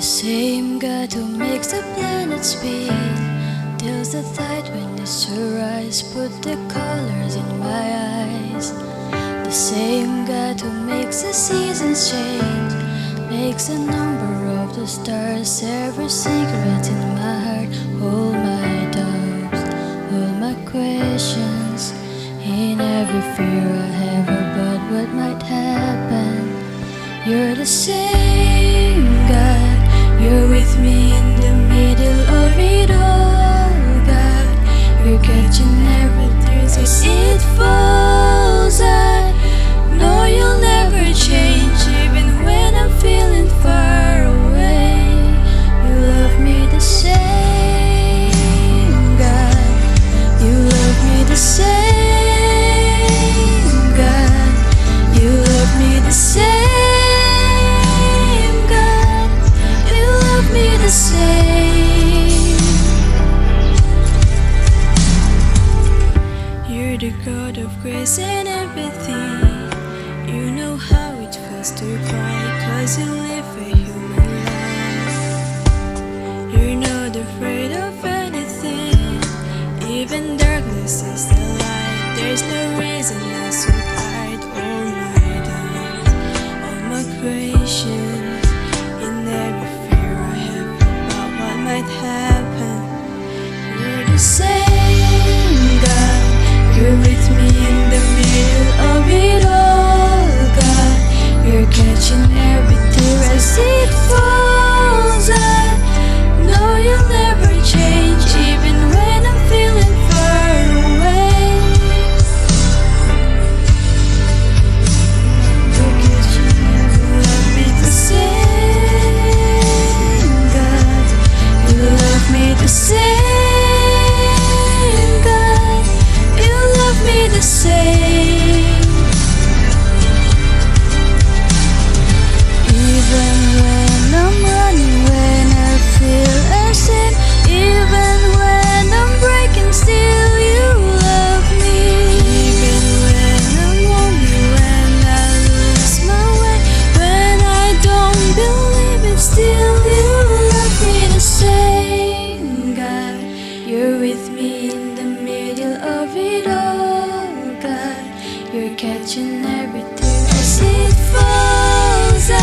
same God who makes the planet spin, tells the tide when it's to rise, put the colors in my eyes. The same God who makes the seasons change, makes a number of the stars, every secret in my heart. Hold my doubts, hold my questions, in every fear I have about what might happen. You're the same God, you're with me in the middle of it all, God. You're catching everything as it falls. I know you'll never change, even when I'm feeling far away. You love me the same, God. You love me the same, God. You love me the same. The same. You're the God of grace and empathy. You know how it feels to cry, 'cause you live a human life. You're not afraid of anything, even darkness is the light. There's no reason not to hide all my doubts, all my questions, in every might happen. You're the same God, you're with me in the middle of it all, God. You're catching every tear as it falls. I know you'll never change, even when I'm feeling far away. You're catching every love me the same. You love me the same, God. You love me the same. Even when I'm running, when I feel ashamed, even when I'm breaking, still you love me. Even when I'm lonely, when I lose my way, when I don't believe it, still you love me the same, God. You're with me in the middle of it all, God. You're catching every tear as it falls. I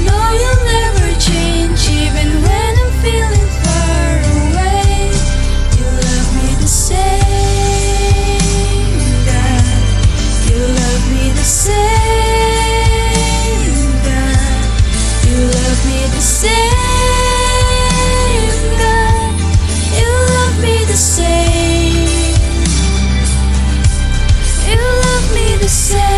know you'll never change, even when I'm feeling far away. You love me the same, God. You love me the same, God. You love me the same. The same. You love me the same.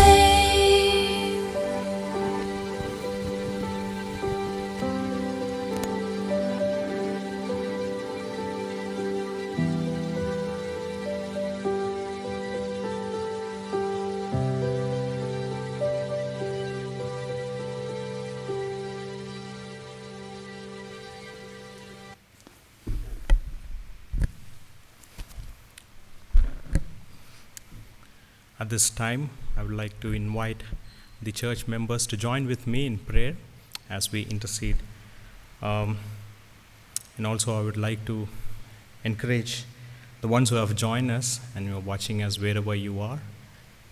At this time, I would like to invite the church members to join with me in prayer as we intercede. And also, I would like to encourage the ones who have joined us and you are watching us wherever you are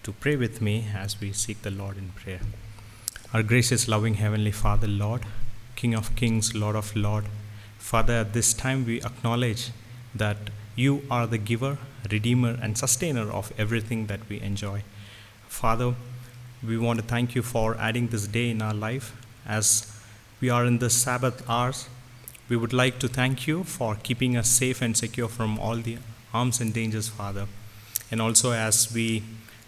to pray with me as we seek the Lord in prayer. Our gracious, loving Heavenly Father, Lord, King of Kings, Lord of Lords, Father, at this time we acknowledge that you are the giver, redeemer, and sustainer of everything that we enjoy. Father, we want to thank you for adding this day in our life. As we are in the Sabbath hours, we would like to thank you for keeping us safe and secure from all the harms and dangers, Father. And also as we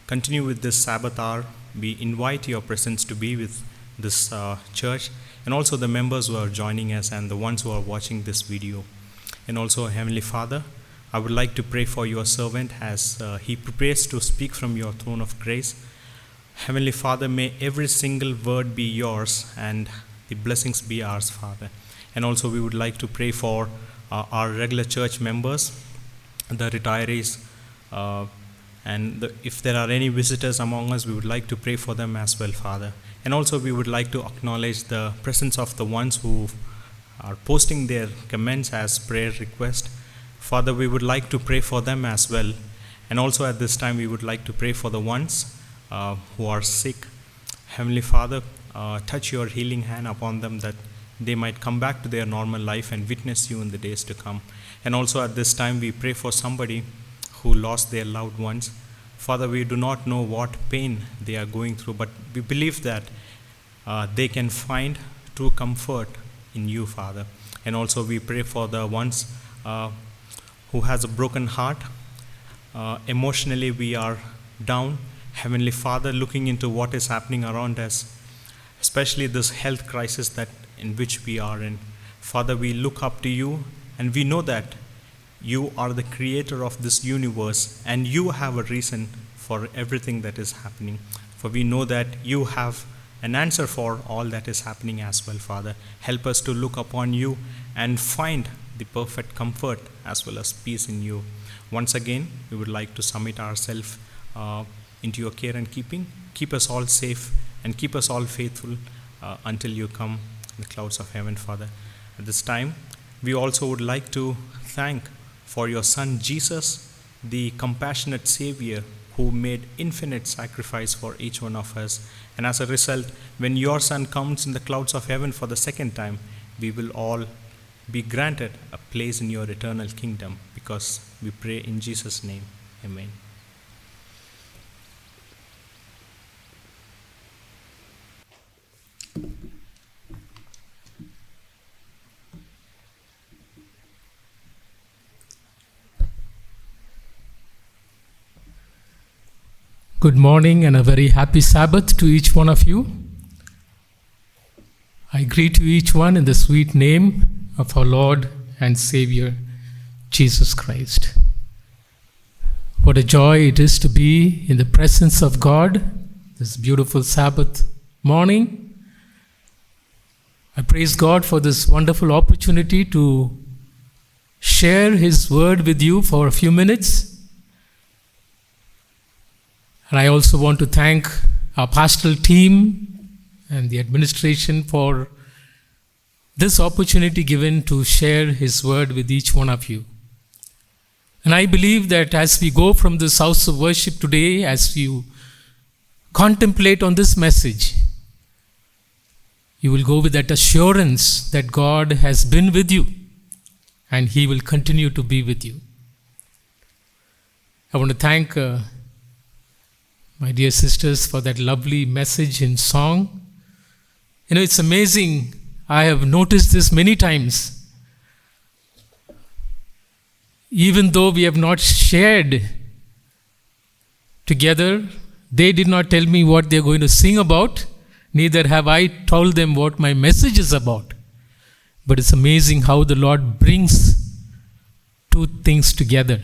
continue with this Sabbath hour, we invite your presence to be with this church and also the members who are joining us and the ones who are watching this video. And also, Heavenly Father, I would like to pray for your servant as he prepares to speak from your throne of grace. Heavenly Father, may every single word be yours and the blessings be ours, Father. And also we would like to pray for our regular church members, the retirees, and if there are any visitors among us, we would like to pray for them as well, Father. And also we would like to acknowledge the presence of the ones who are posting their comments as prayer request. Father, we would like to pray for them as well. And also at this time we would like to pray for the ones who are sick. Heavenly Father, touch your healing hand upon them that they might come back to their normal life and witness you in the days to come. And also at this time we pray for somebody who lost their loved ones. Father, we do not know what pain they are going through, but we believe that they can find true comfort in you, Father. And also we pray for the ones who has a broken heart. Emotionally we are down. Heavenly Father, looking into what is happening around us, especially this health crisis that in which we are in. Father, we look up to you and we know that you are the creator of this universe and you have a reason for everything that is happening. For we know that you have an answer for all that is happening as well, Father. Help us to look upon you and find the perfect comfort as well as peace in you. Once again, we would like to submit ourselves into your care and keeping. Keep us all safe and keep us all faithful until you come in the clouds of heaven, Father. At this time, we also would like to thank for your Son Jesus, the compassionate Savior who made infinite sacrifice for each one of us. And as a result, when your Son comes in the clouds of heaven for the second time, we will all be granted a place in your eternal kingdom, because we pray in Jesus' name. Amen. Good morning and a very happy Sabbath to each one of you. I greet you each one in the sweet name of our Lord and Savior, Jesus Christ. What a joy it is to be in the presence of God this beautiful Sabbath morning. I praise God for this wonderful opportunity to share His word with you for a few minutes. And I also want to thank our pastoral team and the administration for this opportunity given to share His word with each one of you. And I believe that as we go from this house of worship today, as you contemplate on this message, you will go with that assurance that God has been with you and He will continue to be with you. I want to thank my dear sisters for that lovely message in song. You know, it's amazing. I have noticed this many times. Even though we have not shared together, they did not tell me what they're going to sing about. Neither have I told them what my message is about. But it's amazing how the Lord brings two things together.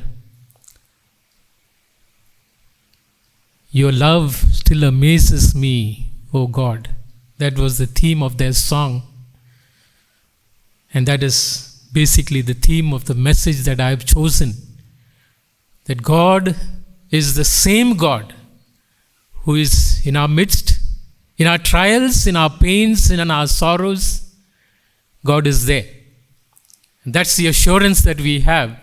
Your love still amazes me, O God. That was the theme of their song. And that is basically the theme of the message that I have chosen. That God is the same God who is in our midst, in our trials, in our pains, and in our sorrows. God is there. And that's the assurance that we have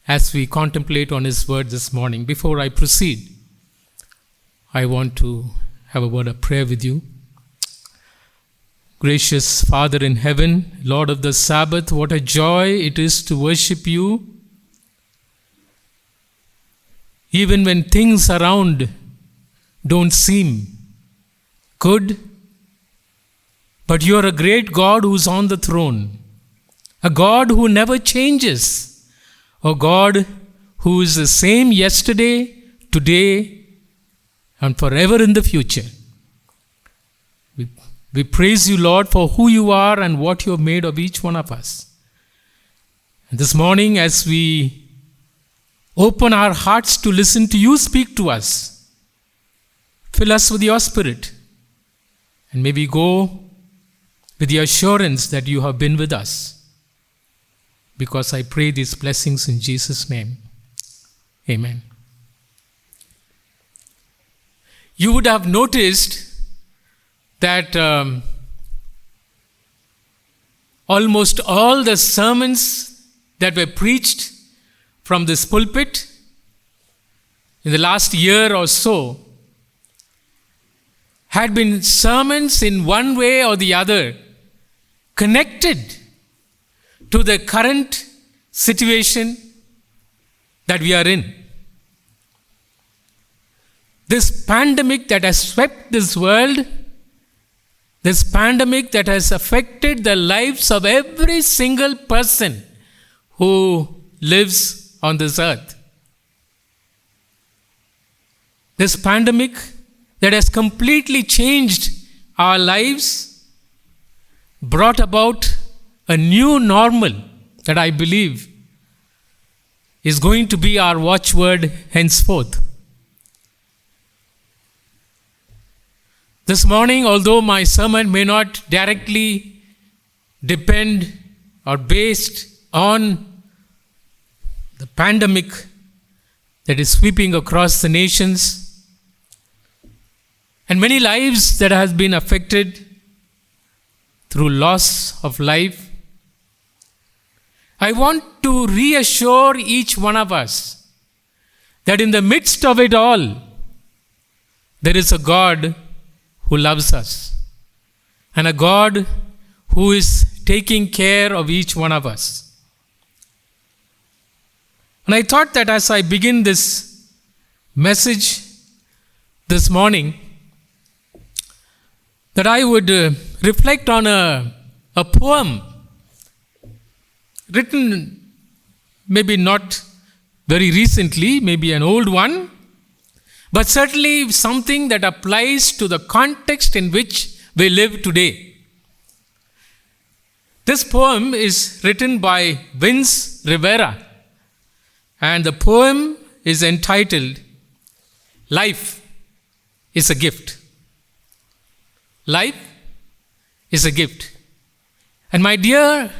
as we contemplate on His word this morning. Before I proceed, I want to have a word of prayer with you. Gracious Father in heaven, Lord of the Sabbath, what a joy it is to worship you. Even when things around don't seem good, but you are a great God who's on the throne, a God who never changes, a God who is the same yesterday, today, and forever in the future. We praise you, Lord, for who you are and what you have made of each one of us. And this morning, as we open our hearts to listen to you speak to us, fill us with your Spirit, and may we go with the assurance that you have been with us. Because I pray these blessings in Jesus' name. Amen. You would have noticed that almost all the sermons that were preached from this pulpit in the last year or so had been sermons in one way or the other connected to the current situation that we are in. This pandemic that has swept this world, this pandemic that has affected the lives of every single person who lives on this earth. This pandemic that has completely changed our lives, brought about a new normal that I believe is going to be our watchword henceforth. This morning, although my sermon may not directly depend or based on the pandemic that is sweeping across the nations and many lives that have been affected through loss of life, I want to reassure each one of us that in the midst of it all, there is a God who loves us and a God who is taking care of each one of us. And I thought that as I begin this message this morning, that I would reflect on a poem written maybe not very recently, maybe an old one, but certainly something that applies to the context in which we live today. This poem is written by Vince Rivera, and the poem is entitled, Life is a Gift. Life is a gift. And my dear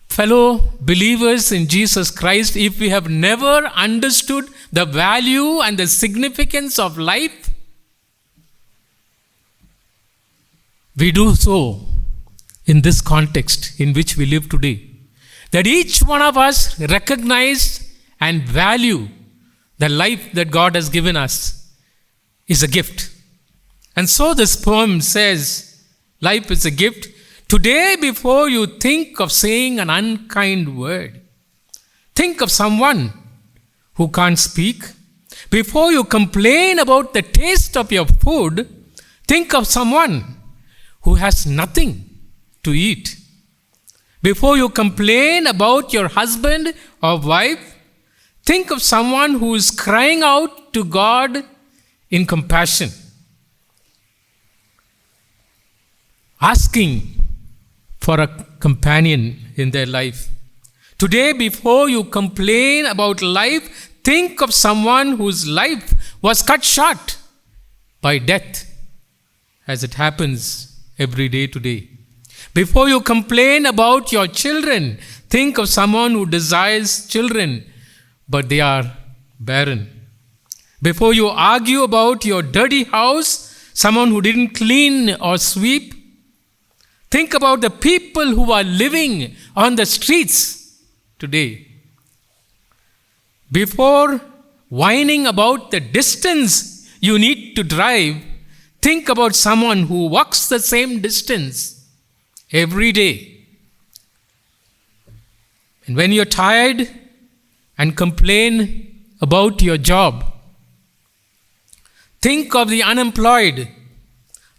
fellow believers in Jesus Christ, if we have never understood the value and the significance of life, we do so in this context in which we live today. That each one of us recognize and value the life that God has given us is a gift. And so this poem says, life is a gift. Today, before you think of saying an unkind word, think of someone who can't speak. Before you complain about the taste of your food, think of someone who has nothing to eat. Before you complain about your husband or wife, think of someone who is crying out to God in compassion, asking for a companion in their life. Today, before you complain about life, think of someone whose life was cut short by death, as it happens every day today. Before you complain about your children, think of someone who desires children, but they are barren. Before you argue about your dirty house, someone who didn't clean or sweep, think about the people who are living on the streets today. Before whining about the distance you need to drive, think about someone who walks the same distance every day. And when you're tired and complain about your job, think of the unemployed,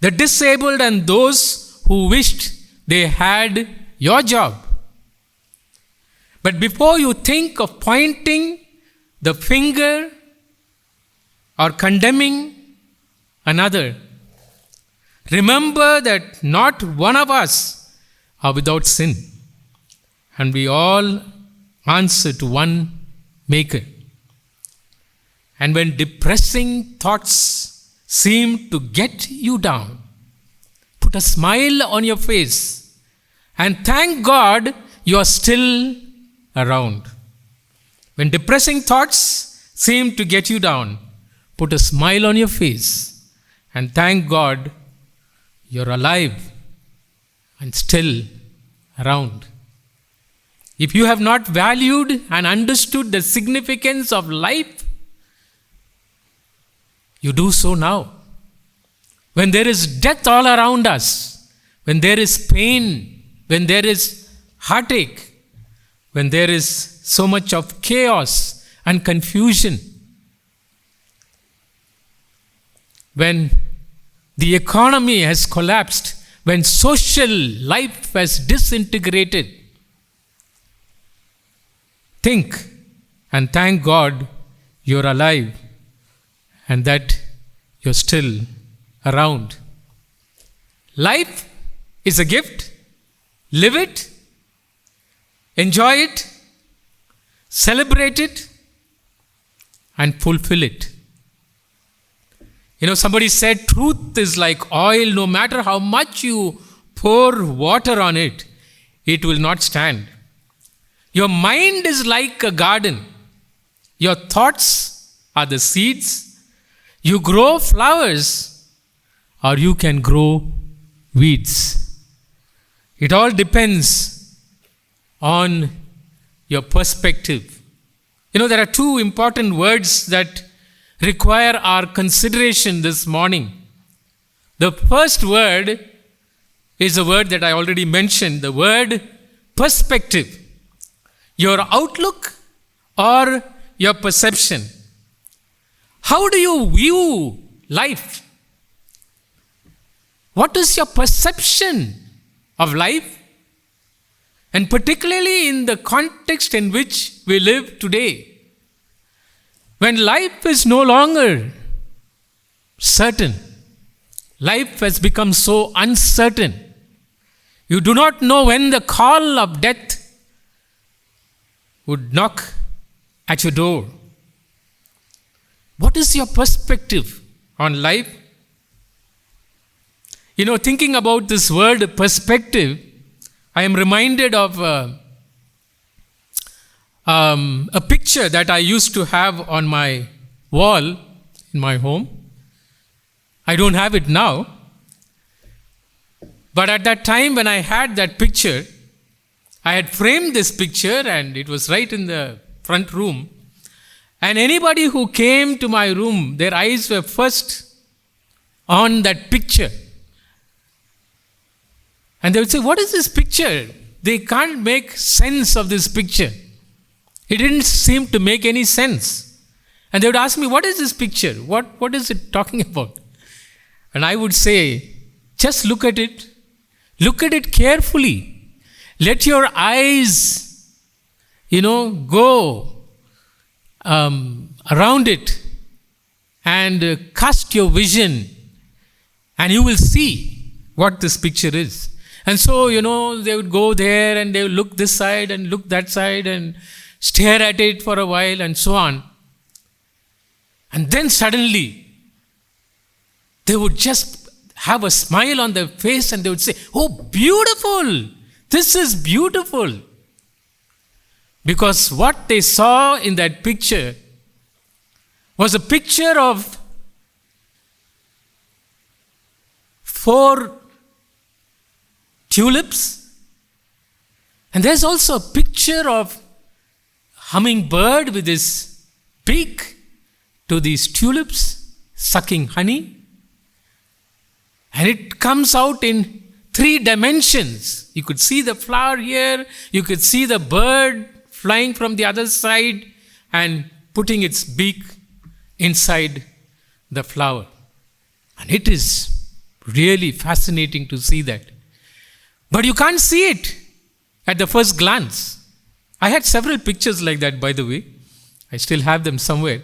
the disabled, and those who wished they had your job. But before you think of pointing the finger or condemning another, remember that not one of us are without sin, and we all answer to one Maker. And when depressing thoughts seem to get you down, put a smile on your face and thank God you are still around. When depressing thoughts seem to get you down, put a smile on your face and thank God you're alive and still around. If you have not valued and understood the significance of life, you do so now. When there is death all around us, when there is pain, when there is heartache, when there is so much of chaos and confusion, when the economy has collapsed, when social life has disintegrated, think and thank God you're alive and that you're still around. Life is a gift. Live it, enjoy it, celebrate it, and fulfill it. Somebody said truth is like oil. No matter how much you pour water on it, it will not stand. Your mind is like a garden. Your thoughts are the seeds. You grow flowers or you can grow weeds. It all depends on your perspective. There are two important words that require our consideration this morning. The first word is a word that I already mentioned, the word perspective. Your outlook or your perception. How do you view life? What is your perception of life? And particularly in the context in which we live today, when life is no longer certain, life has become so uncertain. You do not know when the call of death would knock at your door. What is your perspective on life? Thinking about this word perspective, I am reminded of a picture that I used to have on my wall in my home. I don't have it now. But at that time when I had that picture, I had framed this picture and it was right in the front room. And anybody who came to my room, their eyes were first on that picture. And they would say, what is this picture? They can't make sense of this picture. It didn't seem to make any sense. And they would ask me, what is this picture? What is it talking about? And I would say, just look at it. Look at it carefully. Let your eyes, go around it and cast your vision and you will see what this picture is. And so, they would go there and they would look this side and look that side and stare at it for a while and so on. And then suddenly, they would just have a smile on their face and they would say, oh, beautiful! This is beautiful! Because what they saw in that picture was a picture of 4 tulips. And there's also a picture of hummingbird with his beak to these tulips, sucking honey. And it comes out in 3 dimensions. You could see the flower here, you could see the bird flying from the other side and putting its beak inside the flower. And it is really fascinating to see that. But you can't see it at the first glance. I had several pictures like that, by the way. I still have them somewhere.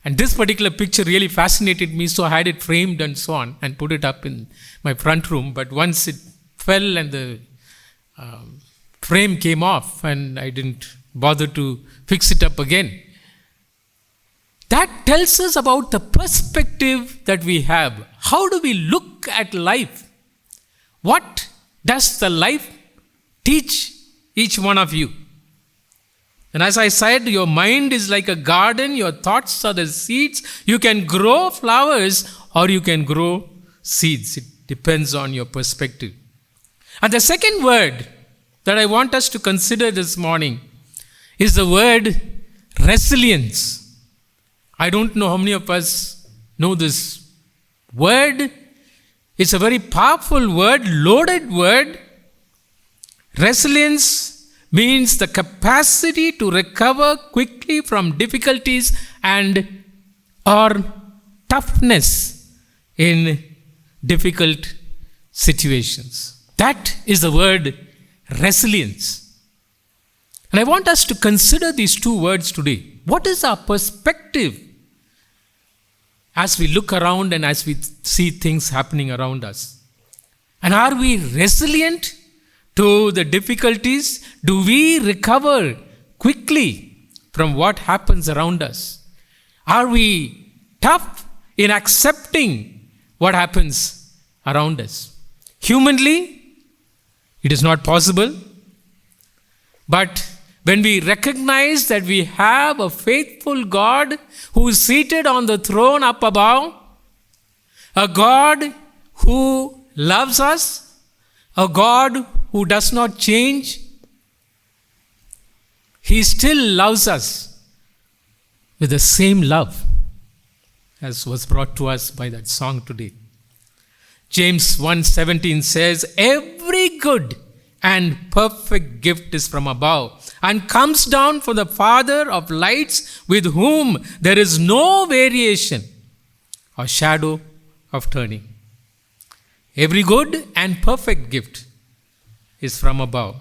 And this particular picture really fascinated me, so I had it framed and so on and put it up in my front room. But once it fell and the frame came off and I didn't bother to fix it up again. That tells us about the perspective that we have. How do we look at life? What does the life teach each one of you? And as I said, your mind is like a garden, your thoughts are the seeds. You can grow flowers or you can grow seeds. It depends on your perspective. And the second word that I want us to consider this morning is the word resilience. I don't know how many of us know this word. It's a very powerful word, loaded word. Resilience means the capacity to recover quickly from difficulties and or toughness in difficult situations. That is the word resilience. And I want us to consider these two words today. What is our perspective as we look around and as we see things happening around us? And are we resilient to the difficulties? Do we recover quickly from what happens around us? Are we tough in accepting what happens around us? Humanly, it is not possible. But when we recognize that we have a faithful God who is seated on the throne up above, a God who loves us, a God who does not change, He still loves us with the same love as was brought to us by that song today. James 1:17 says, every good and perfect gift is from above and comes down from the Father of lights, with whom there is no variation or shadow of turning. Every good and perfect gift is from above.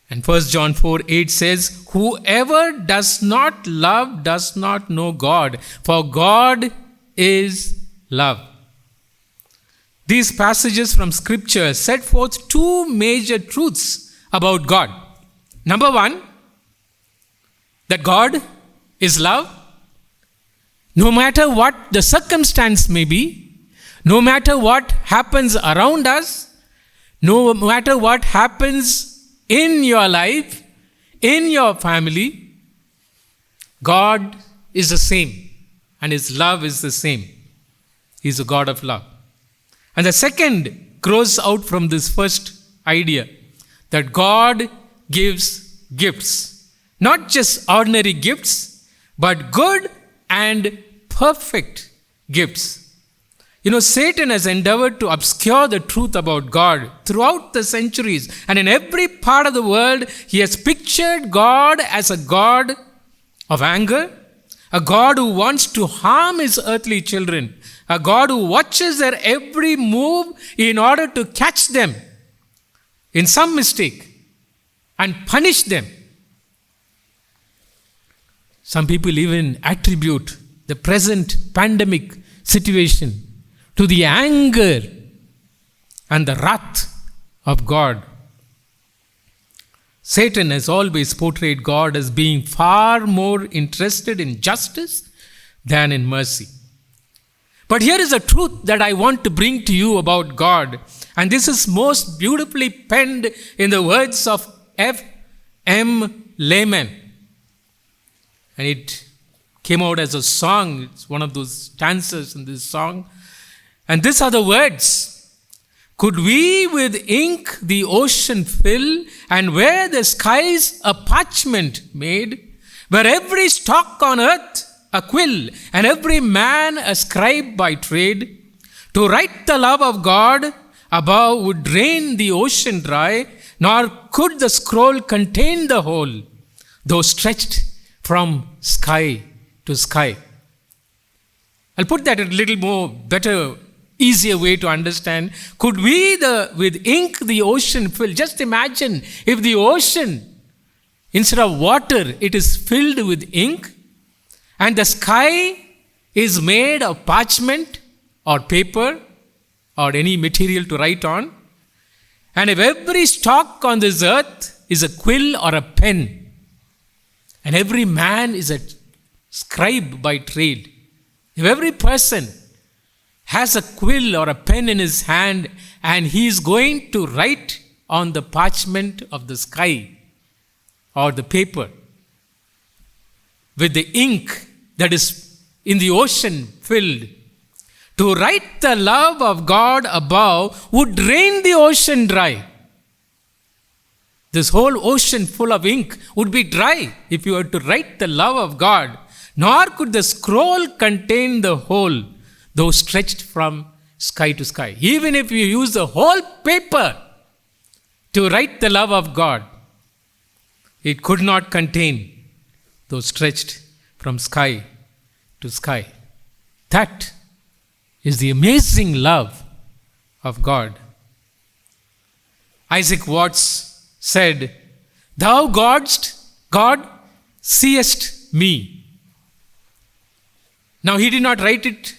And 1 John 4:8 says, whoever does not love does not know God, for God is love. These passages from Scripture set forth two major truths about God. Number one, that God is love. No matter what the circumstance may be, no matter what happens around us, no matter what happens in your life, in your family, God is the same and His love is the same. He is a God of love. And the second grows out from this first idea, that God gives gifts. Not just ordinary gifts, but good and perfect gifts. You know, Satan has endeavored to obscure the truth about God throughout the centuries. And in every part of the world, he has pictured God as a God of anger, a God who wants to harm his earthly children, a God who watches their every move in order to catch them in some mistake and punish them. Some people even attribute the present pandemic situation to the anger and the wrath of God. Satan has always portrayed God as being far more interested in justice than in mercy. But here is a truth that I want to bring to you about God. And this is most beautifully penned in the words of F.M. Lehman. And it came out as a song. It's one of those stanzas in this song. And these are the words. Could we with ink the ocean fill, and where the skies a parchment made, where every stalk on earth a quill, and every man a scribe by trade, to write the love of God above would drain the ocean dry, nor could the scroll contain the whole, though stretched from sky to sky. I'll put that a little more better, easier way to understand. Could we with ink the ocean fill? Just imagine if the ocean, instead of water, it is filled with ink, and the sky is made of parchment or paper or any material to write on. And if every stalk on this earth is a quill or a pen, and every man is a scribe by trade, if every person has a quill or a pen in his hand and he is going to write on the parchment of the sky or the paper with the ink that is in the ocean filled, To write the love of God above would drain the ocean dry. This whole ocean full of ink would be dry if you were to write the love of God. Nor could the scroll contain the whole, though stretched from sky to sky. Even if you use the whole paper to write the love of God, it could not contain, though stretched from sky to sky. That is the amazing love of God. Isaac Watts said, "Thou God seest me." Now he did not write it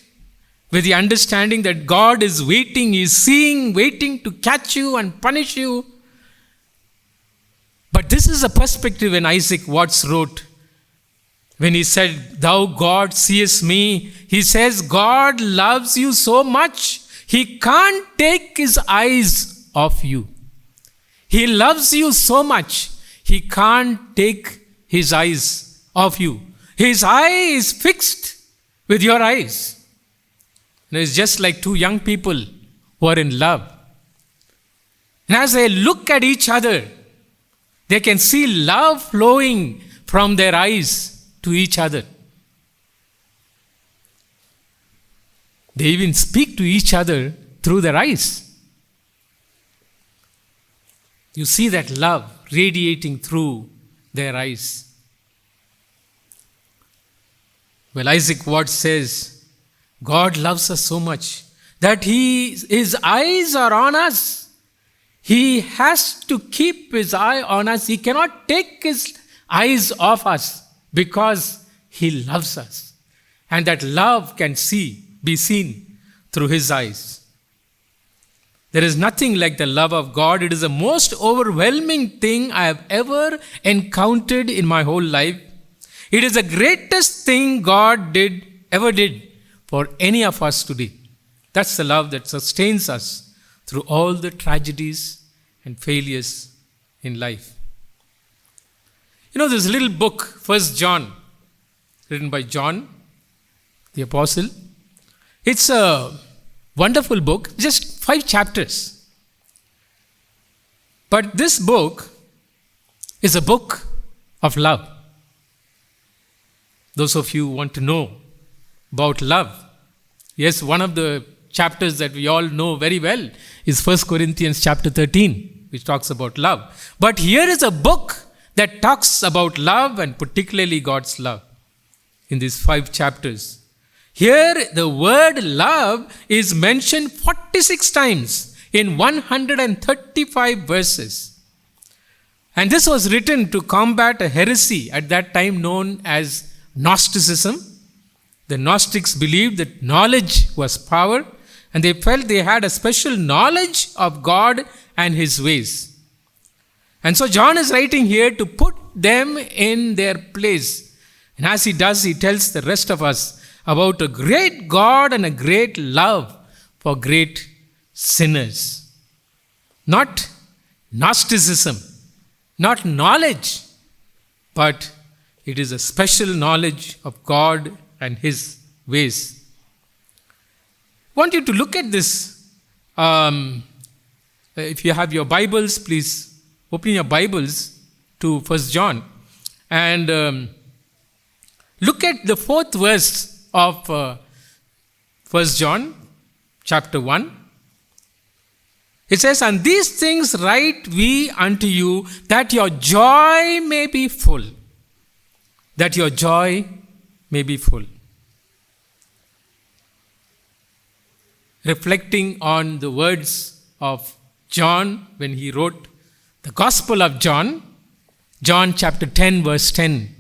with the understanding that God is waiting, He is seeing, waiting to catch you and punish you. But this is a perspective when Isaac Watts wrote, when he said, "Thou God seest me," he says God loves you so much, He can't take His eyes off you. He loves you so much, He can't take His eyes off you. His eye is fixed with your eyes. And it's just like two young people who are in love. And as they look at each other, they can see love flowing from their eyes to each other. They even speak to each other through their eyes. You see that love radiating through their eyes. Well, Isaac Watts says, God loves us so much that His eyes are on us. He has to keep His eye on us. He cannot take His eyes off us because He loves us. And that love can be seen through His eyes. There is nothing like the love of God. It is the most overwhelming thing I have ever encountered in my whole life. It is the greatest thing God ever did for any of us today. That's the love that sustains us through all the tragedies and failures in life. You know, this little book, 1 John, written by John, the Apostle. It's a wonderful book, just 5 chapters. But this book is a book of love. Those of you who want to know about love. Yes, one of the chapters that we all know very well is 1 Corinthians chapter 13, which talks about love. But here is a book that talks about love and particularly God's love in these 5 chapters. Here, the word love is mentioned 46 times in 135 verses. And this was written to combat a heresy at that time known as Gnosticism. The Gnostics believed that knowledge was power, and they felt they had a special knowledge of God and His ways. And so John is writing here to put them in their place. And as he does, he tells the rest of us about a great God and a great love for great sinners. Not Gnosticism, not knowledge, but it is a special knowledge of God and His ways. I want you to look at this. If you have your Bibles, please open your Bibles to 1 John and look at the 4th verse of 1 John chapter 1. It says, "And these things write we unto you, that your joy may be full." That your joy may be full. Reflecting on the words of John when he wrote the Gospel of John, John chapter 10 verse 10.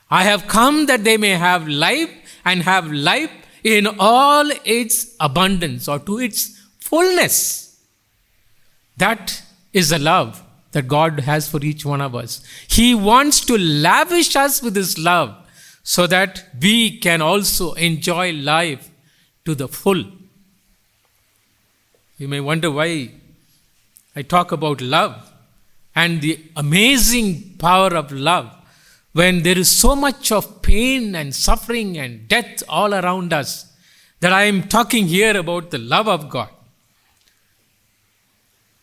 "I have come that they may have life and have life in all its abundance," or to its fullness. That is the love that God has for each one of us. He wants to lavish us with His love so that we can also enjoy life to the full. You may wonder why I talk about love and the amazing power of love when there is so much of pain and suffering and death all around us. that I am talking here about the love of God.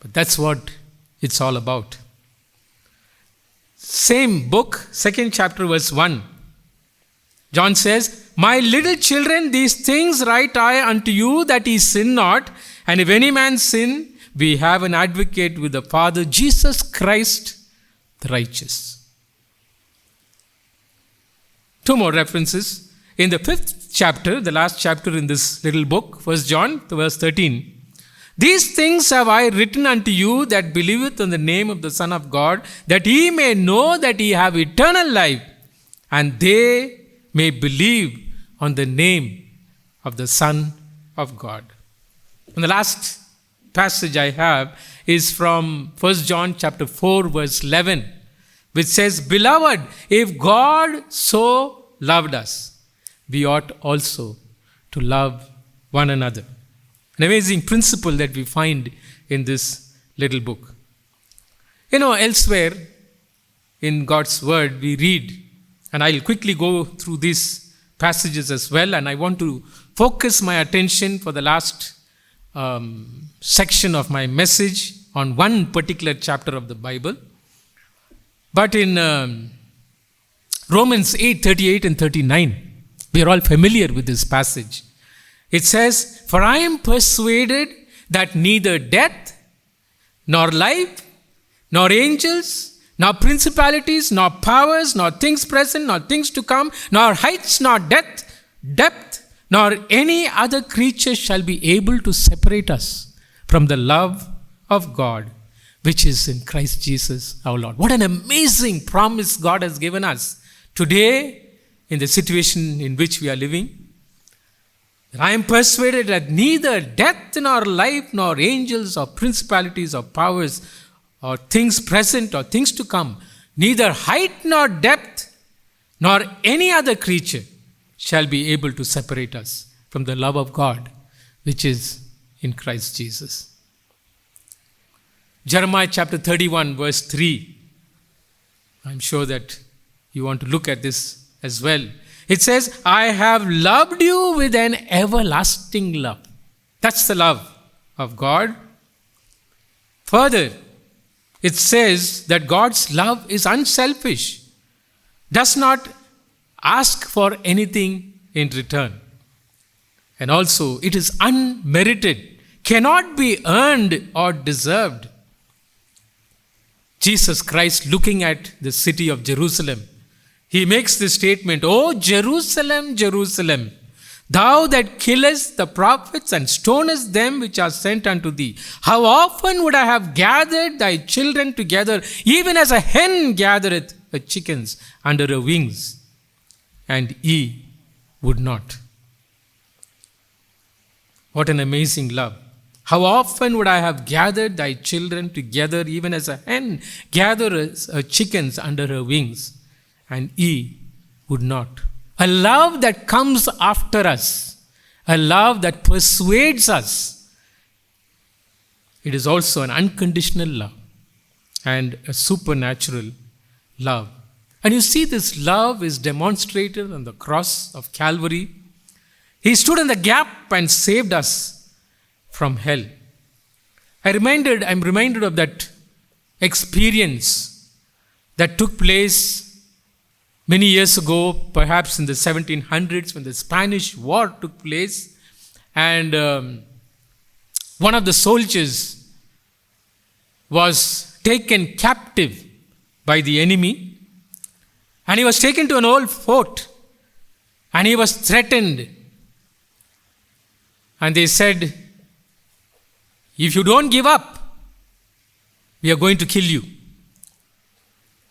But that's what it's all about. Same book, 2nd chapter, verse 1. John says, "My little children, these things write I unto you, that ye sin not. And if any man sin, we have an advocate with the Father, Jesus Christ the righteous." Two more references. In the 5th chapter, the last chapter in this little book, 1 John, verse 13. "These things have I written unto you that believeth on the name of the Son of God, that ye may know that ye have eternal life, and they may believe on the name of the Son of God." And the last passage I have is from 1 John chapter 4, verse 11, which says, "Beloved, if God so loved us, we ought also to love one another." An amazing principle that we find in this little book. Elsewhere in God's Word we read, and I'll quickly go through these passages as well, and I want to focus my attention for the last section of my message on one particular chapter of the Bible. But in Romans 8:38 and 39, we are all familiar with this passage. It says, "For I am persuaded that neither death, nor life, nor angels, nor principalities, nor powers, nor things present, nor things to come, nor heights, nor depth, nor any other creature shall be able to separate us from the love of God, which is in Christ Jesus our Lord." What an amazing promise God has given us today in the situation in which we are living. "I am persuaded that neither death nor life, nor angels or principalities or powers or things present or things to come, neither height nor depth, nor any other creature shall be able to separate us from the love of God, which is in Christ Jesus." Jeremiah chapter 31, verse 3. I'm sure that you want to look at this as well. It says, "I have loved you with an everlasting love." That's the love of God. Further, it says that God's love is unselfish, does not ask for anything in return. And also, it is unmerited, cannot be earned or deserved. Jesus Christ, looking at the city of Jerusalem, he makes this statement, "O Jerusalem, Jerusalem, thou that killest the prophets and stonest them which are sent unto thee, how often would I have gathered thy children together, even as a hen gathereth her chickens under her wings, and ye would not." What an amazing love. "How often would I have gathered thy children together, even as a hen gathers her chickens under her wings, and ye would not." A love that comes after us, a love that persuades us. It is also an unconditional love and a supernatural love. And you see, this love is demonstrated on the cross of Calvary. He stood in the gap and saved us from hell. I'm reminded of that experience that took place many years ago, perhaps in the 1700s, when the Spanish War took place, and one of the soldiers was taken captive by the enemy, and he was taken to an old fort, and he was threatened. And they said, "If you don't give up, we are going to kill you."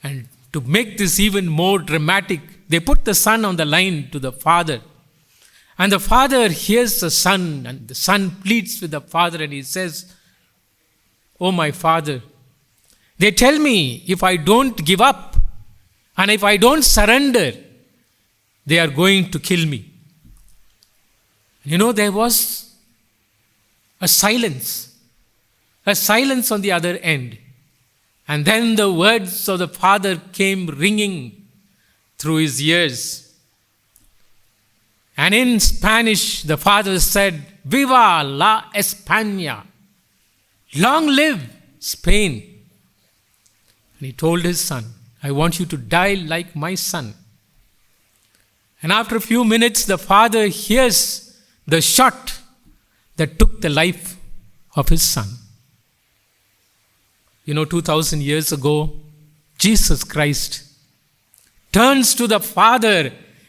And to make this even more dramatic, they put the son on the line to the father. And the father hears the son, and the son pleads with the father, and he says, "Oh, my father, they tell me if I don't give up and if I don't surrender, they are going to kill me." There was a silence on the other end. And then the words of the father came ringing through his ears. And in Spanish, the father said, "Viva la España! Long live Spain!" And he told his son, "I want you to die like my son." And after a few minutes, the father hears the shot that took the life of his son. 2000 years ago, Jesus Christ turns to the Father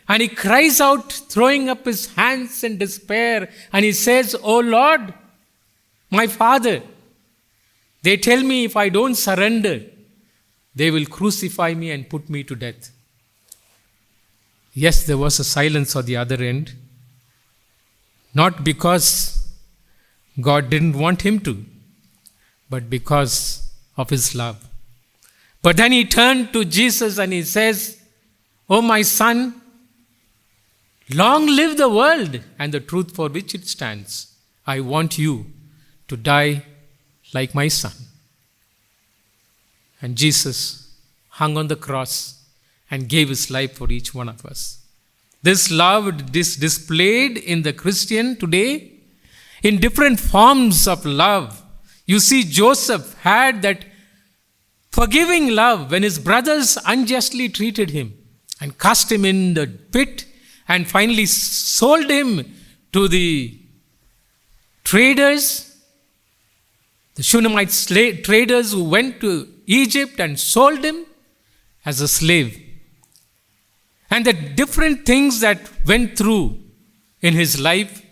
and he cries out, throwing up his hands in despair, and he says, "Oh Lord, my Father, they tell me if I don't surrender, they will crucify me and put me to death." Yes, there was a silence on the other end, not because God didn't want him to, but because of his love. But then he turned to Jesus and he says, "Oh my son, long live the world and the truth for which it stands. I want you to die like my son." And Jesus hung on the cross and gave his life for each one of us. This love is displayed in the Christian today in different forms of love. You see, Joseph had that forgiving love when his brothers unjustly treated him and cast him in the pit and finally sold him to the traders, the Shunammite traders who went to Egypt and sold him as a slave. And the different things that went through in his life,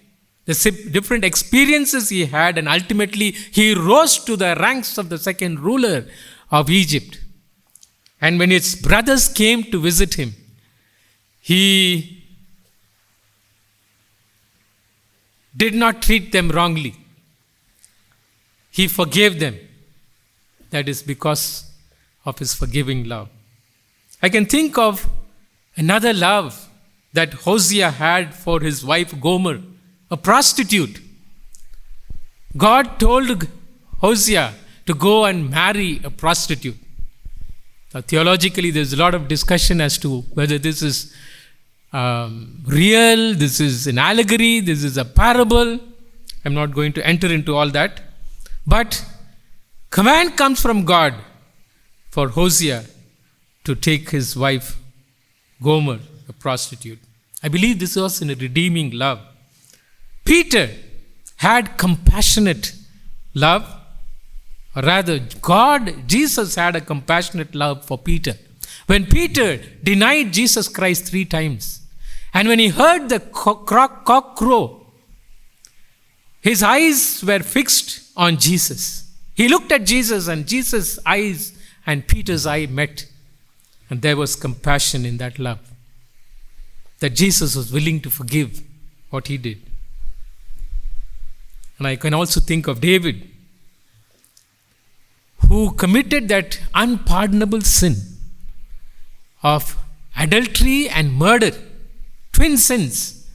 the different experiences he had, and ultimately he rose to the ranks of the second ruler of Egypt. And when his brothers came to visit him, he did not treat them wrongly. He forgave them. That is because of his forgiving love. I can think of another love that Hosea had for his wife Gomer, a prostitute. God told Hosea to go and marry a prostitute. Now, theologically, there's a lot of discussion as to whether this is real, this is an allegory, this is a parable. I'm not going to enter into all that. But command comes from God for Hosea to take his wife Gomer, a prostitute. I believe this was in a redeeming love. Peter had compassionate love, or rather, Jesus had a compassionate love for Peter. When Peter denied Jesus Christ 3 times, and when he heard the cock crow, his eyes were fixed on Jesus. He looked at Jesus, and Jesus' eyes and Peter's eye met. And there was compassion in that love, that Jesus was willing to forgive what he did. And I can also think of David, who committed that unpardonable sin of adultery and murder, twin sins.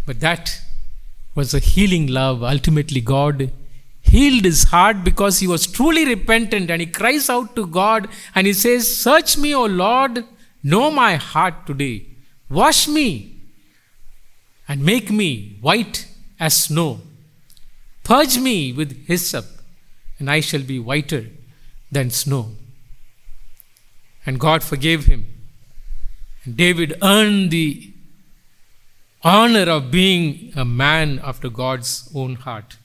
But that was a healing love. Ultimately, God healed his heart because he was truly repentant, and he cries out to God and he says, "Search me, O Lord, know my heart today. Wash me and make me white as snow. Purge me with hyssop, and I shall be whiter than snow." And God forgave him. And David earned the honor of being a man after God's own heart.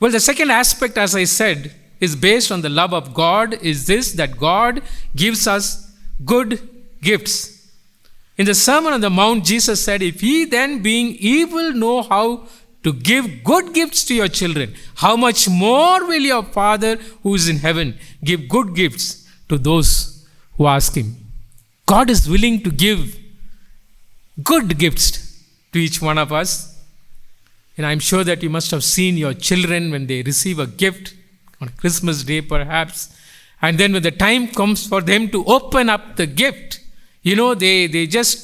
Well, the second aspect, as I said, is based on the love of God, is this, that God gives us good gifts. In the Sermon on the Mount, Jesus said, "If ye then, being evil, know how to give good gifts to your children, how much more will your Father who is in heaven give good gifts to those who ask him?" God is willing to give good gifts to each one of us. And I'm sure that you must have seen your children when they receive a gift on Christmas Day perhaps. And then when the time comes for them to open up the gift, they just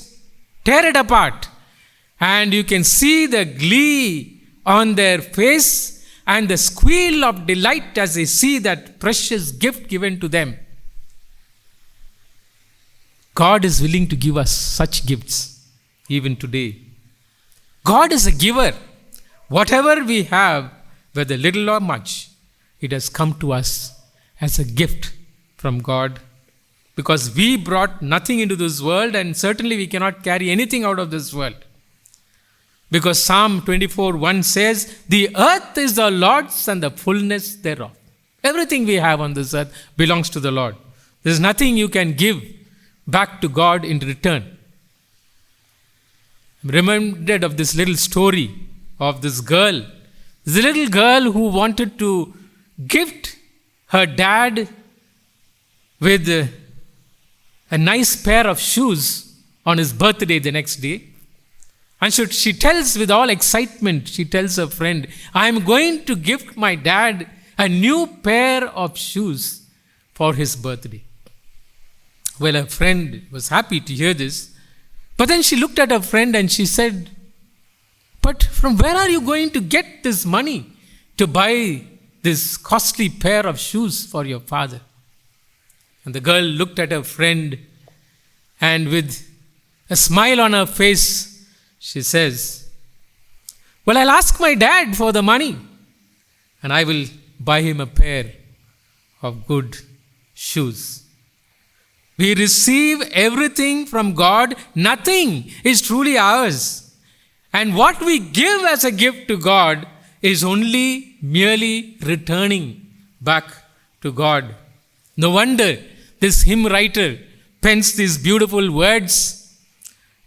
tear it apart. And you can see the glee on their face and the squeal of delight as they see that precious gift given to them. God is willing to give us such gifts. even today. God is a giver. Whatever we have, whether little or much, it has come to us as a gift from God, because we brought nothing into this world, and certainly we cannot carry anything out of this world. Because Psalm 24:1 says, "The earth is the Lord's and the fullness thereof." Everything we have on this earth belongs to the Lord. There is nothing you can give back to God in return. I'm reminded of this little story of this girl. This little girl who wanted to gift her dad with a nice pair of shoes on his birthday the next day. And she tells with all excitement, she tells her friend, "I am going to gift my dad a new pair of shoes for his birthday." Well, her friend was happy to hear this. But then she looked at her friend and she said, "But from where are you going to get this money to buy this costly pair of shoes for your father?" And the girl looked at her friend, and with a smile on her face, she says, "Well, I'll ask my dad for the money, and I will buy him a pair of good shoes." We receive everything from God. Nothing is truly ours. And what we give as a gift to God is only merely returning back to God. No wonder this hymn writer pens these beautiful words.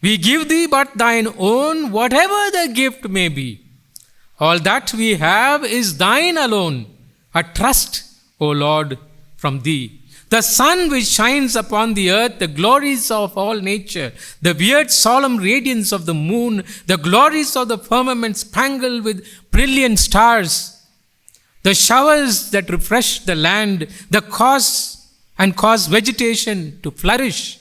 "We give thee but thine own, whatever the gift may be. All that we have is thine alone, a trust, O Lord, from thee. The sun which shines upon the earth, the glories of all nature, the weird solemn radiance of the moon, the glories of the firmament spangled with brilliant stars, the showers that refresh the land, cause vegetation to flourish,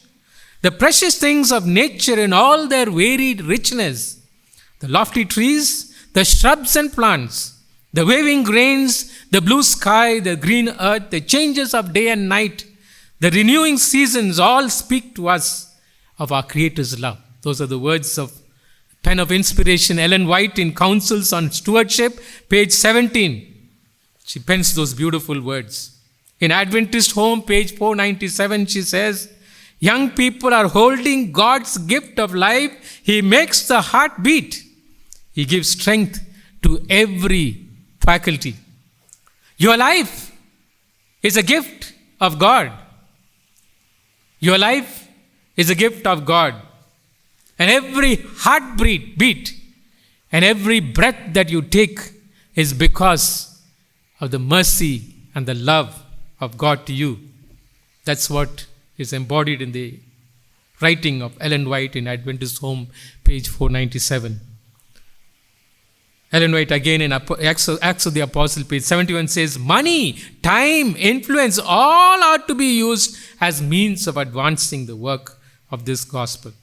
the precious things of nature in all their varied richness, the lofty trees, the shrubs and plants, the waving grains, the blue sky, the green earth, the changes of day and night, the renewing seasons, all speak to us of our Creator's love." Those are the words of pen of inspiration, Ellen White, in Counsels on Stewardship, page 17. She pens those beautiful words. In Adventist Home, page 497, she says, "Young people are holding God's gift of life. He makes the heart beat. He gives strength to every faculty." Your life is a gift of God. Your life is a gift of God. And every heartbeat and every breath that you take is because of the mercy and the love of God to you. That's what is embodied in the writing of Ellen White in Adventist Home, page 497. Ellen White again in Acts of the Apostle, page 71, says, "Money, time, influence, all are to be used as means of advancing the work of this gospel."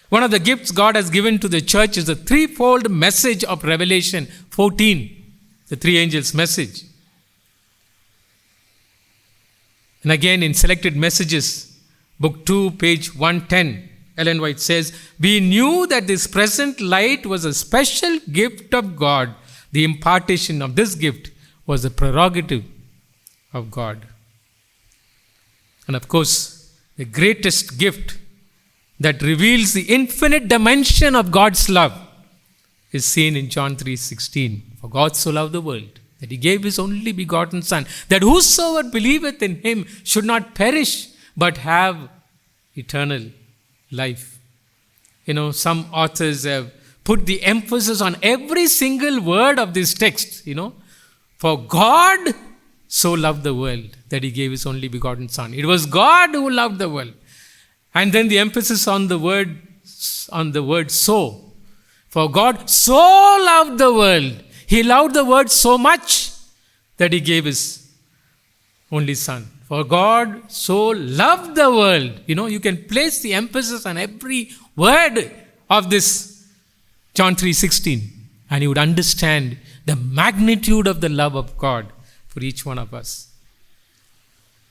One of the gifts God has given to the church is the threefold message of Revelation 14, the three angels' message. And again in Selected Messages, book 2, page 110, Ellen White says, "We knew that this present light was a special gift of God. The impartation of this gift was a prerogative of God." And of course, the greatest gift that reveals the infinite dimension of God's love is seen in John 3:16. "For God so loved the world, that he gave his only begotten Son, that whosoever believeth in him should not perish, but have eternal life." You know, some authors have put the emphasis on every single word of this text, "For God so loved the world, that he gave his only begotten Son." It was God who loved the world. And then the emphasis on the word "so." For God so loved the world. He loved the world so much that he gave his only Son. For God so loved the world. You can place the emphasis on every word of this John 3:16, and you would understand the magnitude of the love of God for each one of us.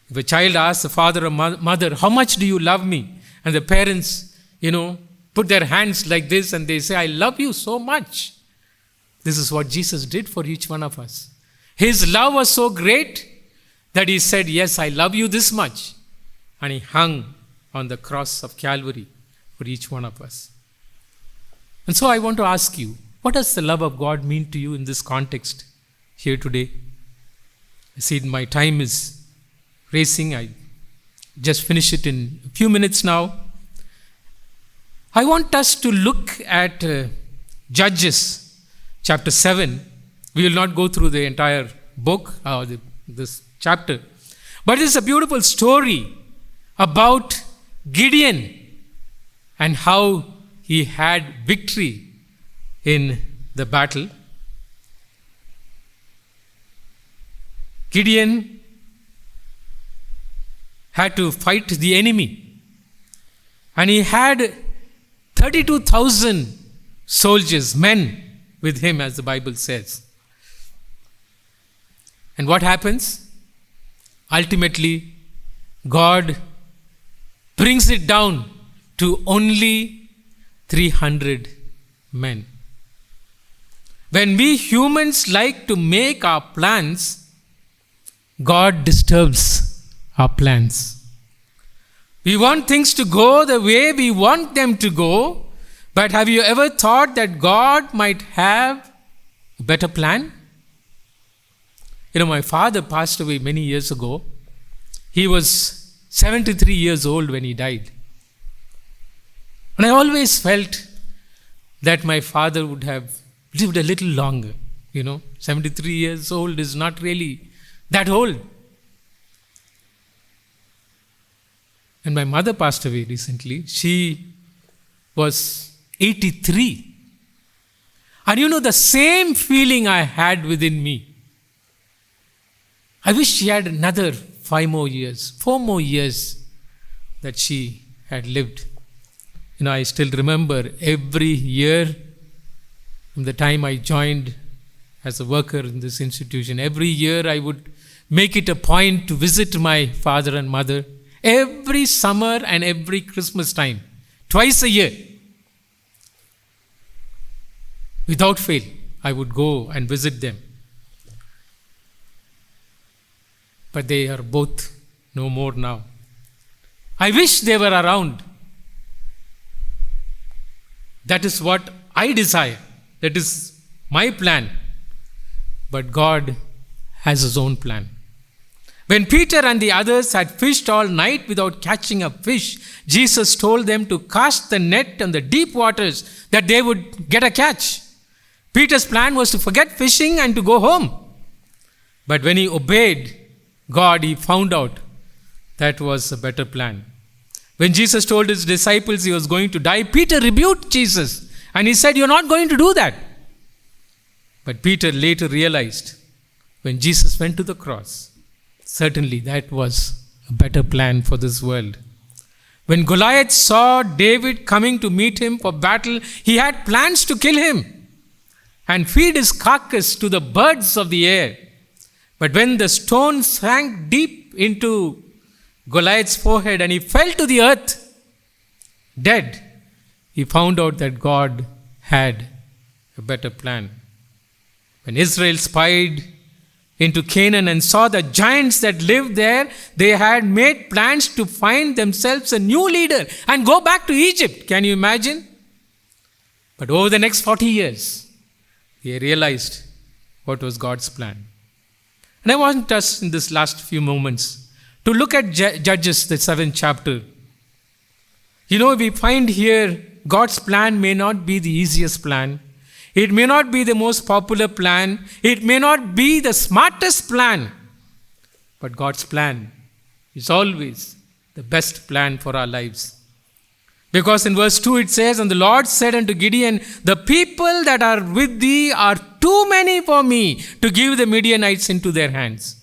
If a child asks the father or mother, "How much do you love me?" and the parents, put their hands like this and they say, I love you so much. This is what Jesus did for each one of us. His love was so great that he said, yes, I love you this much. And he hung on the cross of Calvary for each one of us. And so I want to ask you, what does the love of God mean to you in this context here today? I see my time is racing. I just finish it in a few minutes now. I want us to look at Judges chapter 7. We will not go through the entire book, this chapter. But it's a beautiful story about Gideon and how he had victory in the battle. Gideon had to fight the enemy. And he had 32,000 soldiers, men with him, as the Bible says. And what happens? Ultimately, God brings it down to only 300 men. When we humans like to make our plans, God disturbs our plans. We want things to go the way we want them to go, but have you ever thought that God might have a better plan? You know, my father passed away many years ago. He was 73 years old when he died. And I always felt that my father would have lived a little longer. 73 years old is not really that old. And my mother passed away recently. She was 83. And the same feeling I had within me. I wish she had another 4 more years that she had lived. I still remember every year from the time I joined as a worker in this institution, every year I would make it a point to visit my father and mother every summer and every Christmas time, twice a year. Without fail, I would go and visit them. But they are both no more now. I wish they were around. That is what I desire. That is my plan. But God has His own plan. When Peter and the others had fished all night without catching a fish, Jesus told them to cast the net on the deep waters that they would get a catch. Peter's plan was to forget fishing and to go home. But when he obeyed God, he found out that was a better plan. When Jesus told his disciples he was going to die, Peter rebuked Jesus and he said, "You're not going to do that." But Peter later realized when Jesus went to the cross, certainly that was a better plan for this world. When Goliath saw David coming to meet him for battle, he had plans to kill him and feed his carcass to the birds of the air. But when the stone sank deep into Goliath's forehead and he fell to the earth, dead, he found out that God had a better plan. When Israel spied into Canaan and saw the giants that lived there, they had made plans to find themselves a new leader and go back to Egypt. Can you imagine? But over the next 40 years, they realized what was God's plan. And I want us in this last few moments to look at Judges, the 7th chapter. We find here God's plan may not be the easiest plan. It may not be the most popular plan. It may not be the smartest plan. But God's plan is always the best plan for our lives. Because in verse 2 it says, "And the Lord said unto Gideon, the people that are with thee are too many for me to give the Midianites into their hands,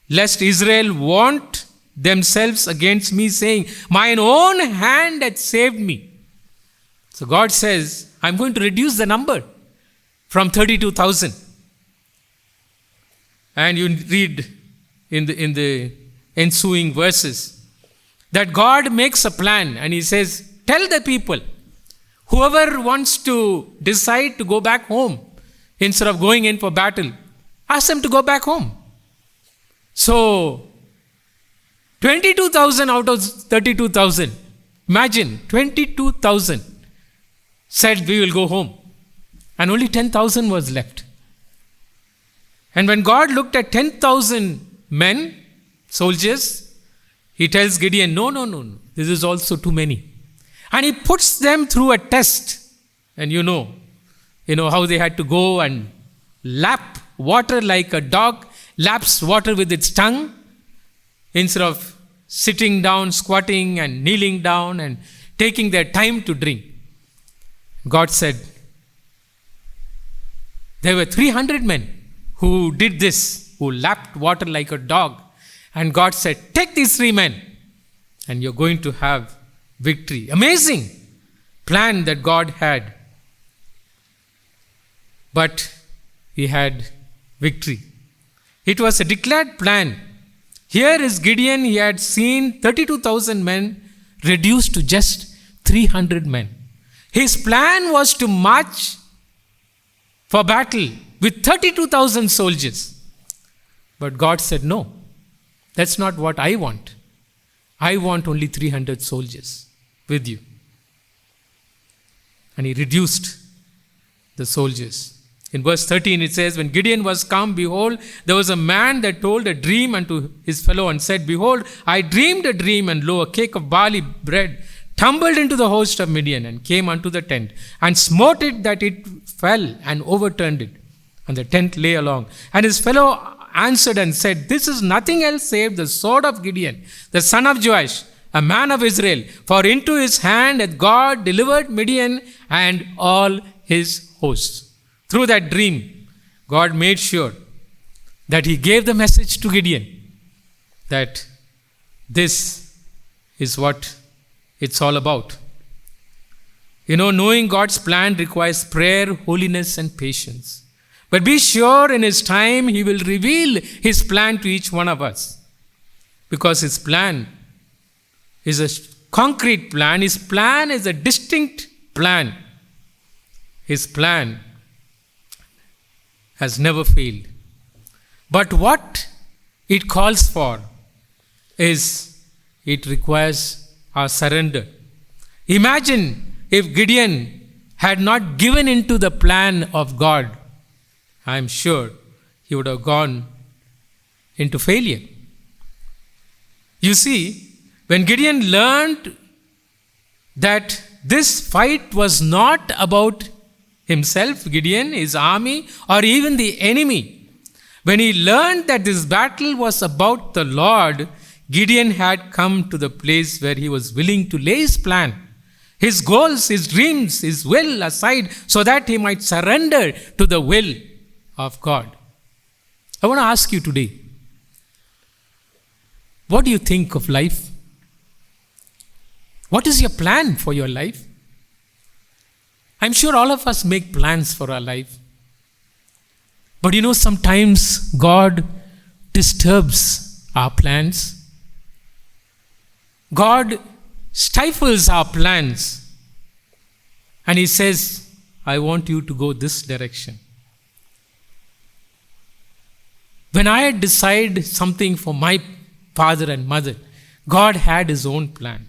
lest Israel vaunt themselves against me, saying, mine own hand hath saved me." So God says, I'm going to reduce the number from 32,000. And you read in the ensuing verses that God makes a plan and He says, tell the people Whoever wants to decide to go back home instead of going in for battle, ask them to go back home. So, 22,000 out of 32,000, imagine 22,000 said we will go home, and only 10,000 was left. And when God looked at 10,000 men, soldiers, he tells Gideon, no, this is also too many. And he puts them through a test. And you know how they had to go and lap water like a dog laps water with its tongue, instead of sitting down, squatting and kneeling down and taking their time to drink. God said, there were 300 men who did this, who lapped water like a dog. And God said, take these 3 men and you're going to have victory. Amazing plan that God had. But he had victory. It was a declared plan. Here is Gideon. He had seen 32,000 men reduced to just 300 men. His plan was to march for battle with 32,000 soldiers. But God said, no, that's not what I want. I want only 300 soldiers with you. And he reduced the soldiers. In verse 13 it says, when Gideon was come, behold, there was a man that told a dream unto his fellow and said, behold, I dreamed a dream, and lo, a cake of barley bread tumbled into the host of Midian and came unto the tent and smote it that it fell and overturned it. And the tent lay along. And his fellow answered and said, this is nothing else save the sword of Gideon, the son of Joash, a man of Israel. For into his hand hath God delivered Midian and all his hosts. Through that dream, God made sure that he gave the message to Gideon that this is what it's all about. Knowing God's plan requires prayer, holiness, and patience. But be sure in his time, he will reveal his plan to each one of us. Because his plan is a concrete plan. His plan is a distinct plan. His plan has never failed. But what it calls for is, it requires our surrender. Imagine if Gideon had not given into the plan of God, I am sure he would have gone into failure. You see, when Gideon learned that this fight was not about himself, Gideon, his army, or even the enemy, when he learned that this battle was about the Lord, Gideon had come to the place where he was willing to lay his plan, his goals, his dreams, his will aside, so that he might surrender to the will of God. I want to ask you today, what do you think of life? What is your plan for your life? I'm sure all of us make plans for our life. But sometimes God disturbs our plans. God stifles our plans. And he says, I want you to go this direction. When I had decided something for my father and mother, God had his own plan.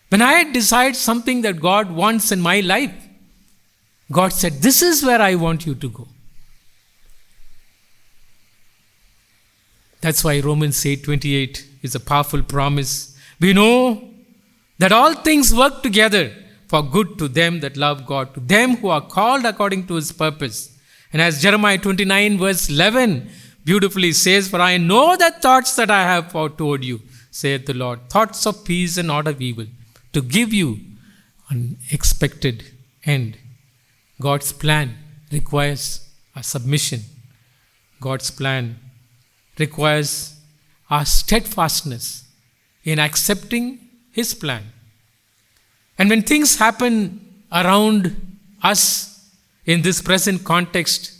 When I had decided something that God wants in my life, God said, this is where I want you to go. That's why Romans 8:28 is a powerful promise. We know that all things work together for good to them that love God, to them who are called according to his purpose. And as Jeremiah 29 verse 11 beautifully says, for I know the thoughts that I have toward you, saith the Lord, thoughts of peace and not of evil, to give you an expected end. God's plan requires our submission. God's plan requires our steadfastness in accepting his plan. And when things happen around us in this present context,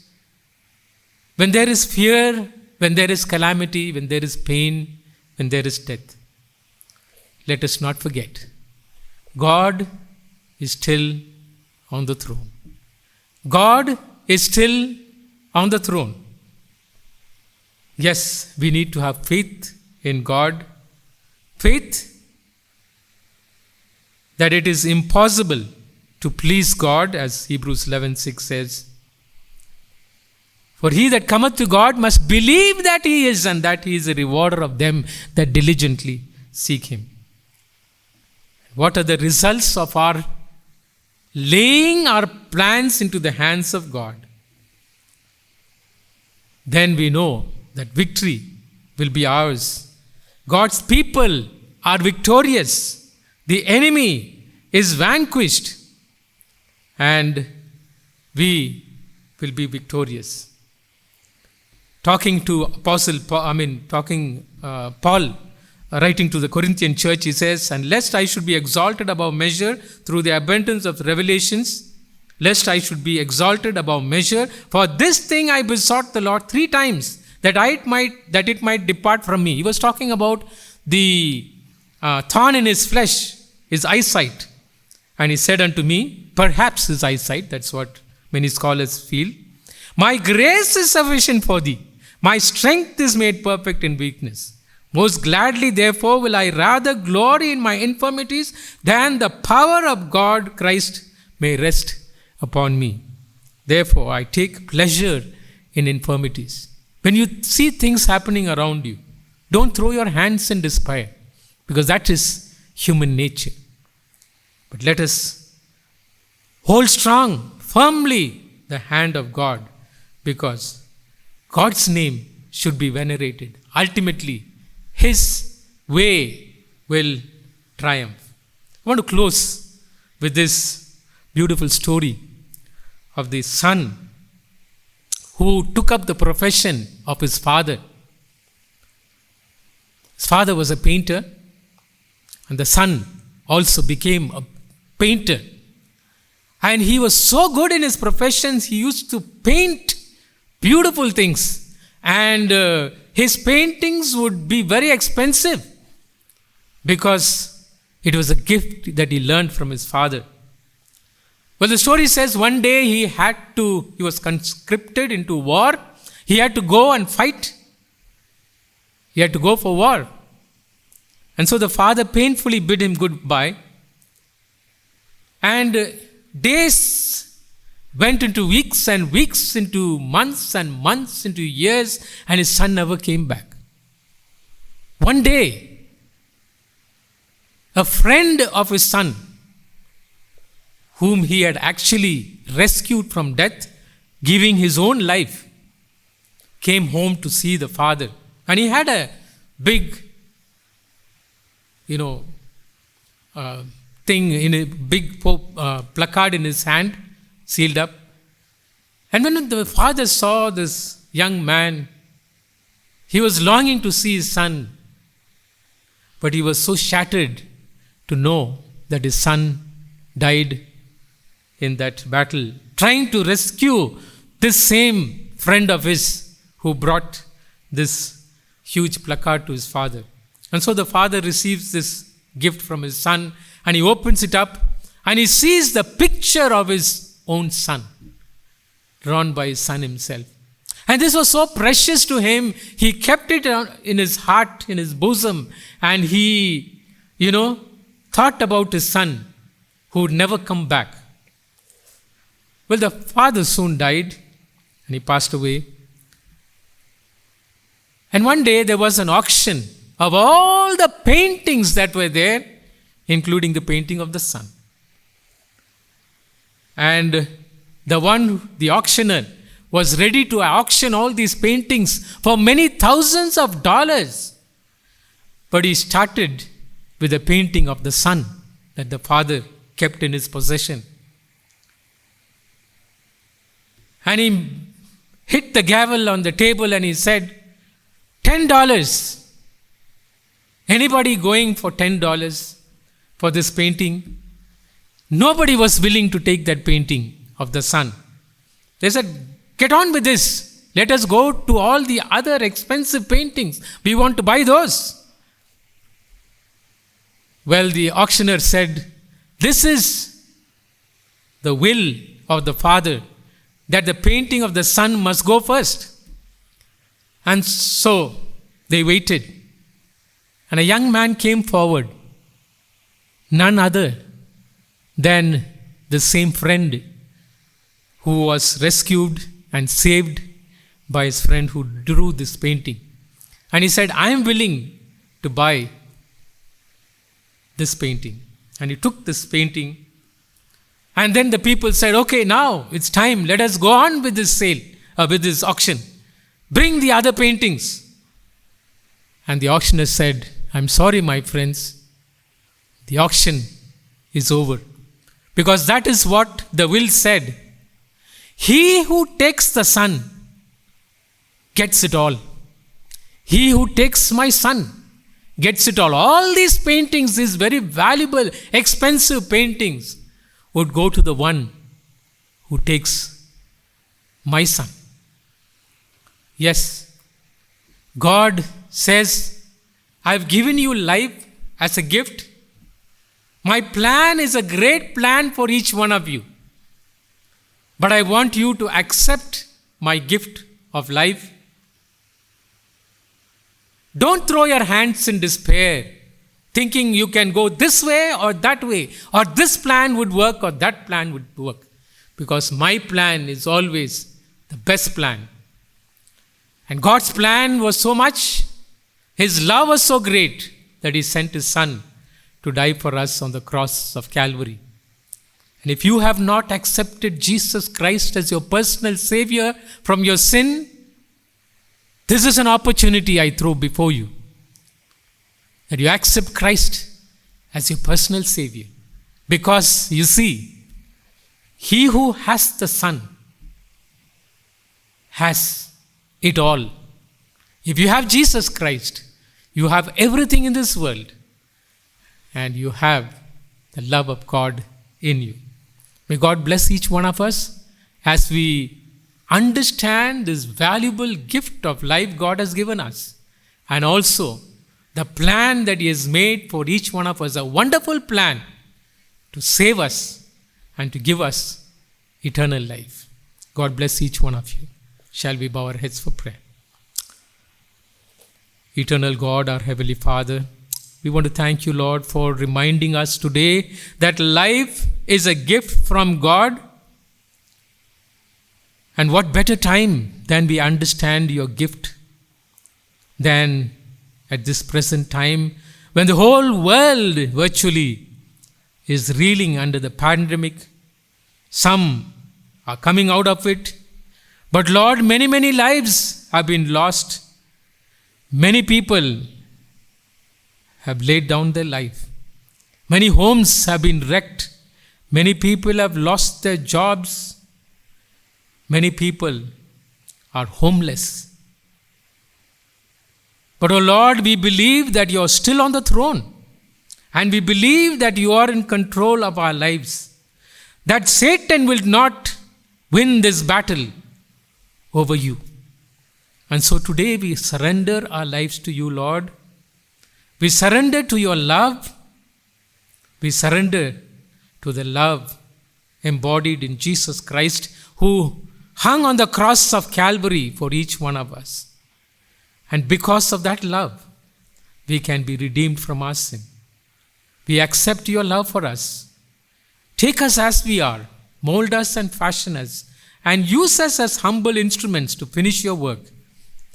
when there is fear, when there is calamity, when there is pain, when there is death, let us not forget, God is still on the throne. God is still on the throne. Yes, we need to have faith in God. Faith that it is impossible to please God, as Hebrews 11:6 says. For he that cometh to God must believe that he is, and that he is a rewarder of them that diligently seek him. What are the results of our laying our plans into the hands of God? Then we know that victory will be ours. God's people are victorious. The enemy is vanquished, and we will be victorious. Talking to Paul, writing to the Corinthian church, he says, "And lest I should be exalted above measure through the abundance of revelations, lest I should be exalted above measure, for this thing I besought the Lord 3 times, that it might depart from me." He was talking about the thorn in his flesh, his eyesight. And he said unto me, perhaps his eyesight, that's what many scholars feel, "My grace is sufficient for thee. My strength is made perfect in weakness. Most gladly, therefore, will I rather glory in my infirmities, than the power of God Christ may rest upon me. Therefore, I take pleasure in infirmities." When you see things happening around you, don't throw your hands in despair, because that is human nature. But let us hold strong, firmly, the hand of God, because God's name should be venerated. Ultimately, his way will triumph. I want to close with this beautiful story of the son who took up the profession of his father. His father was a painter, and the son also became a painter. And he was so good in his professions, he used to paint beautiful things. And his paintings would be very expensive, because it was a gift that he learned from his father. Well, the story says one day he was conscripted into war. He had to go and fight. He had to go for war. And so the father painfully bid him goodbye. And days went into weeks, and weeks into months, and months into years, and his son never came back. One day, a friend of his son, whom he had actually rescued from death, giving his own life, came home to see the father. And he had a big, thing in a big placard in his hand, sealed up. And when the father saw this young man, he was longing to see his son, but he was so shattered to know that his son died in that battle, trying to rescue this same friend of his who brought this huge placard to his father. And so the father receives this gift from his son, and he opens it up, and he sees the picture of his own son, drawn by his son himself. And this was so precious to him, he kept it in his heart, in his bosom, and he, thought about his son who would never come back. Well, the father soon died, and he passed away. And one day there was an auction of all the paintings that were there, including the painting of the son. And the auctioneer was ready to auction all these paintings for many thousands of dollars. But he started with a painting of the son that the father kept in his possession. And he hit the gavel on the table and he said, $10. Anybody going for $10 for this painting? Nobody was willing to take that painting of the son. They said, get on with this. Let us go to all the other expensive paintings. We want to buy those. Well, the auctioneer said, this is the will of the Father that the painting of the Son must go first. And so they waited. And a young man came forward, none other than the same friend who was rescued and saved by his friend who drew this painting. And he said, I am willing to buy this painting. And he took this painting. And then the people said, okay, now it's time. Let us go on with this sale, with this auction. Bring the other paintings. And the auctioneer said, I'm sorry, my friends. The auction is over. Because that is what the will said. He who takes the Son gets it all. He who takes my Son gets it all. All these paintings, these very valuable, expensive paintings, would go to the one who takes my Son. Yes, God says, I've given you life as a gift. My plan is a great plan for each one of you. But I want you to accept my gift of life. Don't throw your hands in despair, thinking you can go this way or that way, or this plan would work or that plan would work. Because my plan is always the best plan. And God's plan was so much, His love was so great that He sent His Son to die for us on the cross of Calvary. And if you have not accepted Jesus Christ as your personal Savior from your sin, this is an opportunity I throw before you. That you accept Christ as your personal Savior. Because, you see, he who has the Son has it all. If you have Jesus Christ, you have everything in this world. And you have the love of God in you. May God bless each one of us as we understand this valuable gift of life God has given us. And also the plan that He has made for each one of us, a wonderful plan to save us and to give us eternal life. God bless each one of you. Shall we bow our heads for prayer? Eternal God, our Heavenly Father, we want to thank you, Lord, for reminding us today that life is a gift from God. And what better time than we understand your gift than at this present time when the whole world virtually is reeling under the pandemic. Some are coming out of it. But Lord, many, many lives have been lost. Many people have laid down their life. Many homes have been wrecked. Many people have lost their jobs. Many people are homeless. But, oh Lord, we believe that you are still on the throne. And we believe that you are in control of our lives. That Satan will not win this battle over you. And so today we surrender our lives to you, Lord. We surrender to your love. We surrender to the love embodied in Jesus Christ, who hung on the cross of Calvary for each one of us. And because of that love, we can be redeemed from our sin. We accept your love for us. Take us as we are, mold us and fashion us, and use us as humble instruments to finish your work,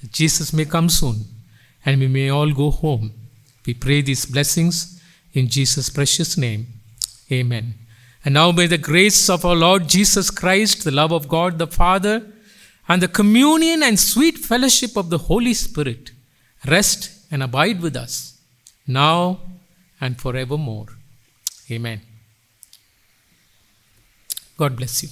that Jesus may come soon, and we may all go home. We pray these blessings in Jesus' precious name. Amen. And now may the grace of our Lord Jesus Christ, the love of God the Father, and the communion and sweet fellowship of the Holy Spirit rest and abide with us, now and forevermore. Amen. God bless you.